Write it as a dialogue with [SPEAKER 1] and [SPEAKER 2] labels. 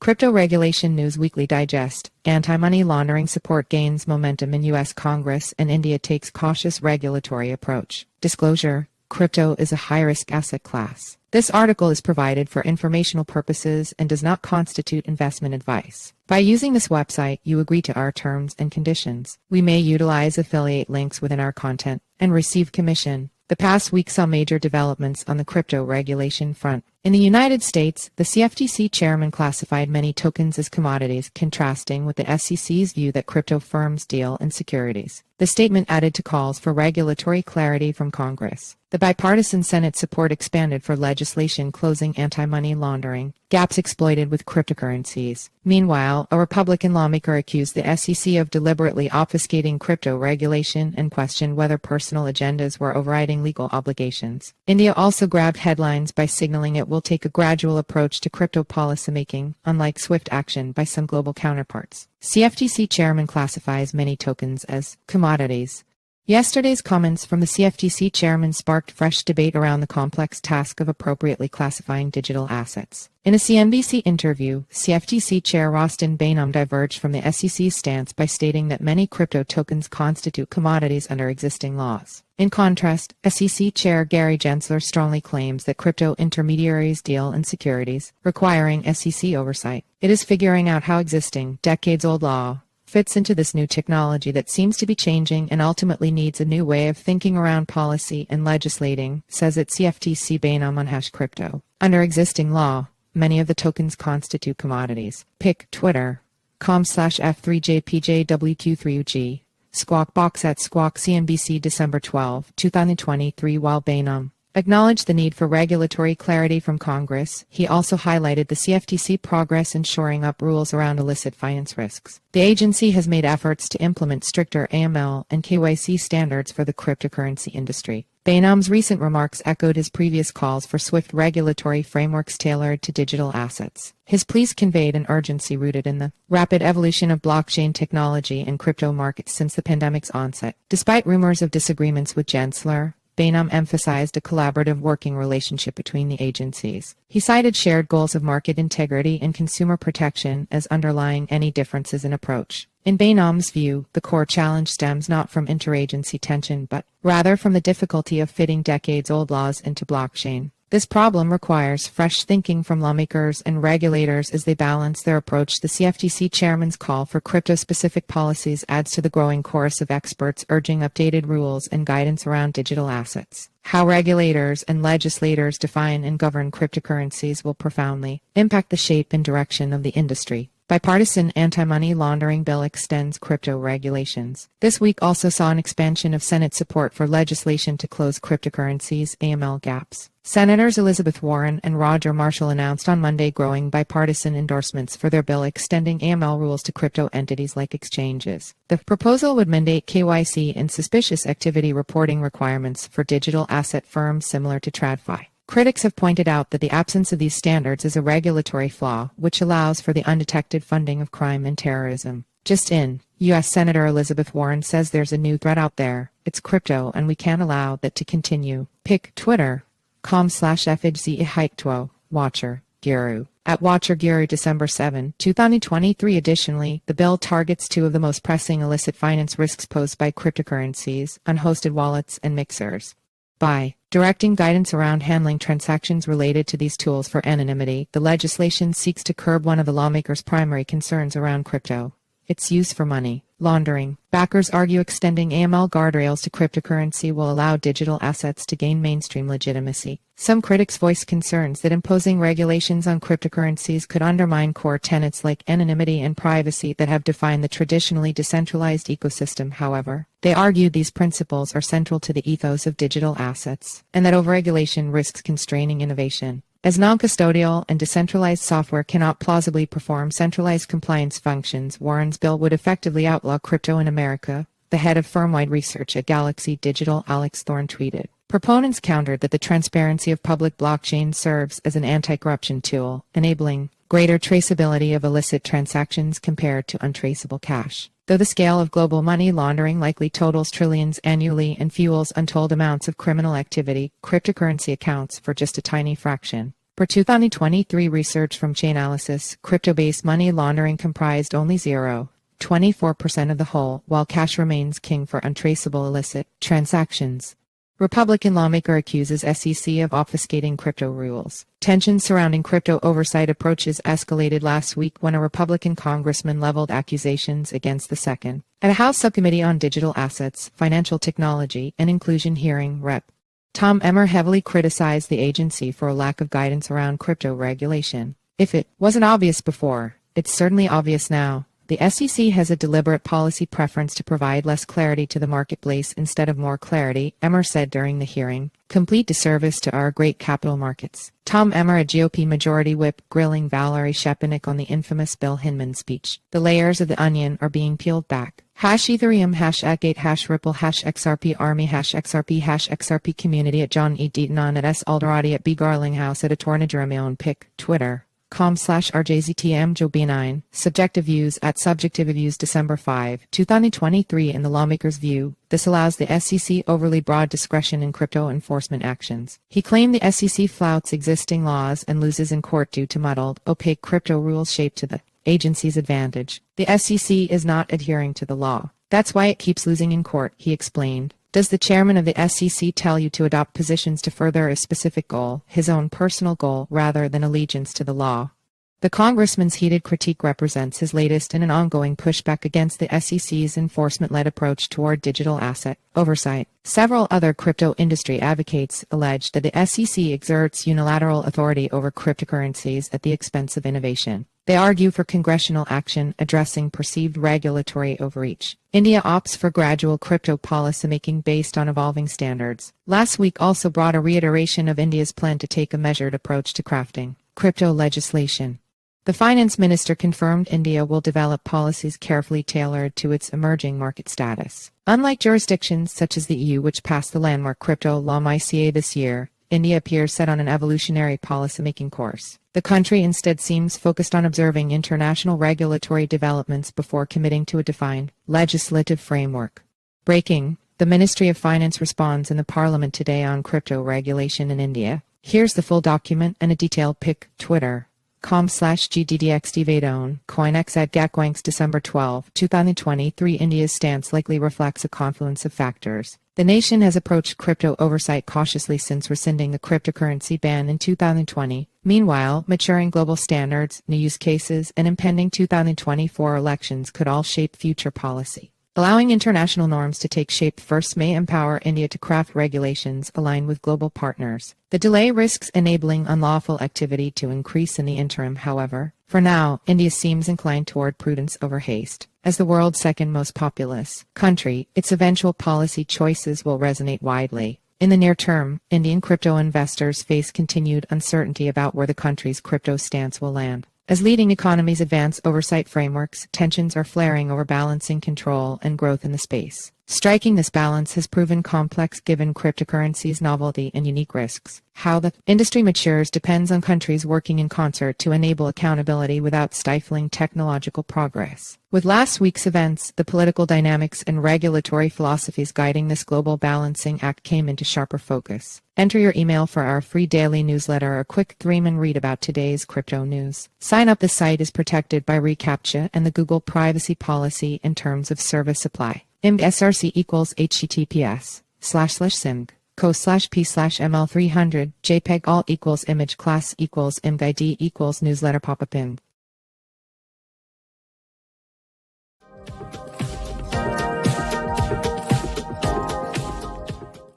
[SPEAKER 1] Crypto Regulation News Weekly Digest. Anti-money laundering support gains momentum in U.S. Congress and India takes cautious regulatory approach. Disclosure: crypto is a high-risk asset class. This article is provided for informational purposes and does not constitute investment advice. By using this website, you agree to our terms and conditions. We may utilize affiliate links within our content and receive commission. The past week saw major developments on the crypto regulation front. In the United States, the CFTC Chairman classified many tokens as commodities, contrasting with the SEC's view that crypto firms deal in securities. The statement added to calls for regulatory clarity from Congress. The bipartisan Senate support expanded for legislation closing anti-money laundering gaps exploited with cryptocurrencies. Meanwhile, a Republican lawmaker accused the SEC of deliberately obfuscating crypto regulation and questioned whether personal agendas were overriding legal obligations. India also grabbed headlines by signaling it will take a gradual approach to crypto policymaking, unlike swift action by some global counterparts. CFTC Chairman classifies many tokens as commodities. Yesterday's comments from the CFTC Chairman sparked fresh debate around the complex task of appropriately classifying digital assets. In a CNBC interview, CFTC Chair Rostin Bainum diverged from the SEC's stance by stating that many crypto tokens constitute commodities under existing laws. In contrast, SEC Chair Gary Gensler strongly claims that crypto intermediaries deal in securities, requiring SEC oversight. It is figuring out how existing, decades-old law fits into this new technology that seems to be changing and ultimately needs a new way of thinking around policy and legislating, says its CFTC Bainum on #crypto. Under existing law, many of the tokens constitute commodities. Pick Twitter.com/F3JPJWQ3UG. Squawk Box at Squawk CNBC December 12, 2023. While Bainum acknowledged the need for regulatory clarity from Congress, he also highlighted the CFTC progress in shoring up rules around illicit finance risks. The agency has made efforts to implement stricter AML and KYC standards for the cryptocurrency industry. Bainum's recent remarks echoed his previous calls for swift regulatory frameworks tailored to digital assets. His pleas conveyed an urgency rooted in the rapid evolution of blockchain technology and crypto markets since the pandemic's onset. Despite rumors of disagreements with Gensler, Bainum emphasized a collaborative working relationship between the agencies. He cited shared goals of market integrity and consumer protection as underlying any differences in approach. In Bainum's view, the core challenge stems not from interagency tension but rather from the difficulty of fitting decades-old laws into blockchain. This problem requires fresh thinking from lawmakers and regulators as they balance their approach. The CFTC Chairman's call for crypto-specific policies adds to the growing chorus of experts urging updated rules and guidance around digital assets. How regulators and legislators define and govern cryptocurrencies will profoundly impact the shape and direction of the industry. Bipartisan anti-money laundering bill extends crypto regulations. This week also saw an expansion of Senate support for legislation to close cryptocurrencies AML gaps. Senators Elizabeth Warren and Roger Marshall announced on Monday growing bipartisan endorsements for their bill extending AML rules to crypto entities like exchanges. The proposal would mandate KYC and suspicious activity reporting requirements for digital asset firms similar to TradFi. Critics have pointed out that the absence of these standards is a regulatory flaw, which allows for the undetected funding of crime and terrorism. Just in, U.S. Senator Elizabeth Warren says there's a new threat out there. It's crypto, and we can't allow that to continue. Pick Twitter.com/FHZIHIKTWO. Watcher Guru. At Watcher Guru December 7, 2023. Additionally, the bill targets two of the most pressing illicit finance risks posed by cryptocurrencies, unhosted wallets and mixers. By directing guidance around handling transactions related to these tools for anonymity, the legislation seeks to curb one of the lawmakers' primary concerns around crypto: its use for money laundering. Backers argue extending AML guardrails to cryptocurrency will allow digital assets to gain mainstream legitimacy. Some critics voice concerns that imposing regulations on cryptocurrencies could undermine core tenets like anonymity and privacy that have defined the traditionally decentralized ecosystem. However, they argue these principles are central to the ethos of digital assets, and that overregulation risks constraining innovation. As non-custodial and decentralized software cannot plausibly perform centralized compliance functions, Warren's bill would effectively outlaw crypto in America, the head of firm-wide research at Galaxy Digital Alex Thorne tweeted. Proponents countered that the transparency of public blockchain serves as an anti-corruption tool, enabling greater traceability of illicit transactions compared to untraceable cash. Though the scale of global money laundering likely totals trillions annually and fuels untold amounts of criminal activity, cryptocurrency accounts for just a tiny fraction. Per 2023 research from Chainalysis, crypto-based money laundering comprised only 0.24% of the whole, while cash remains king for untraceable illicit transactions. Republican lawmaker accuses SEC of obfuscating crypto rules. Tensions surrounding crypto oversight approaches escalated last week when a Republican congressman leveled accusations against the second. At a House Subcommittee on Digital Assets, Financial Technology, and Inclusion hearing, Rep. Tom Emmer heavily criticized the agency for a lack of guidance around crypto regulation. If it wasn't obvious before, it's certainly obvious now. The SEC has a deliberate policy preference to provide less clarity to the marketplace instead of more clarity, Emmer said during the hearing. Complete disservice to our great capital markets. Tom Emmer, a GOP majority whip, grilling Valerie Shepanik on the infamous Bill Hinman speech. The layers of the onion are being peeled back. #Ethereum, #Agate, #Ripple, #XRP Army, #XRP, #XRP Community at John E. Deaton at S. Alderati at B. Garlinghouse at Atornajeremion Pic, Twitter. com/RJZTM Joe B9, Subjective Views at Subjective Views December 5, 2023. In the lawmaker's view, this allows the SEC overly broad discretion in crypto enforcement actions. He claimed the SEC flouts existing laws and loses in court due to muddled, opaque crypto rules shaped to the agency's advantage. The SEC is not adhering to the law. That's why it keeps losing in court, he explained. Does the chairman of the SEC tell you to adopt positions to further a specific goal, his own personal goal, rather than allegiance to the law? The congressman's heated critique represents his latest in an ongoing pushback against the SEC's enforcement-led approach toward digital asset oversight. Several other crypto industry advocates allege that the SEC exerts unilateral authority over cryptocurrencies at the expense of innovation. They argue for congressional action addressing perceived regulatory overreach. India opts for gradual crypto policymaking based on evolving standards. Last week also brought a reiteration of India's plan to take a measured approach to crafting crypto legislation. The finance minister confirmed India will develop policies carefully tailored to its emerging market status. Unlike jurisdictions such as the EU, which passed the landmark crypto law MiCA this year, India appears set on an evolutionary policymaking course. The country instead seems focused on observing international regulatory developments before committing to a defined legislative framework. Breaking: the Ministry of Finance responds in the Parliament today on crypto regulation in India. Here's the full document and a detailed pic. Twitter. com/GDDXDVadone, CoinX at Gakwanks December 12, 2023. India's stance likely reflects a confluence of factors. The nation has approached crypto oversight cautiously since rescinding the cryptocurrency ban in 2020. Meanwhile, maturing global standards, new use cases, and impending 2024 elections could all shape future policy. Allowing international norms to take shape first may empower India to craft regulations aligned with global partners. The delay risks enabling unlawful activity to increase in the interim, however. For now, India seems inclined toward prudence over haste. As the world's second most populous country, its eventual policy choices will resonate widely. In the near term, Indian crypto investors face continued uncertainty about where the country's crypto stance will land. As leading economies advance oversight frameworks, tensions are flaring over balancing control and growth in the space. Striking this balance has proven complex given cryptocurrency's novelty and unique risks. How the industry matures depends on countries working in concert to enable accountability without stifling technological progress. With last week's events, the political dynamics and regulatory philosophies guiding this global balancing act came into sharper focus. Enter your email for our free daily newsletter, a quick 3-minute read about today's crypto news. Sign up. The site is protected by reCAPTCHA and the Google privacy policy and terms of service apply. IMG SRC equals https://simg co/p/ml300 JPEG alt equals image class equals img ID equals newsletter pop-up img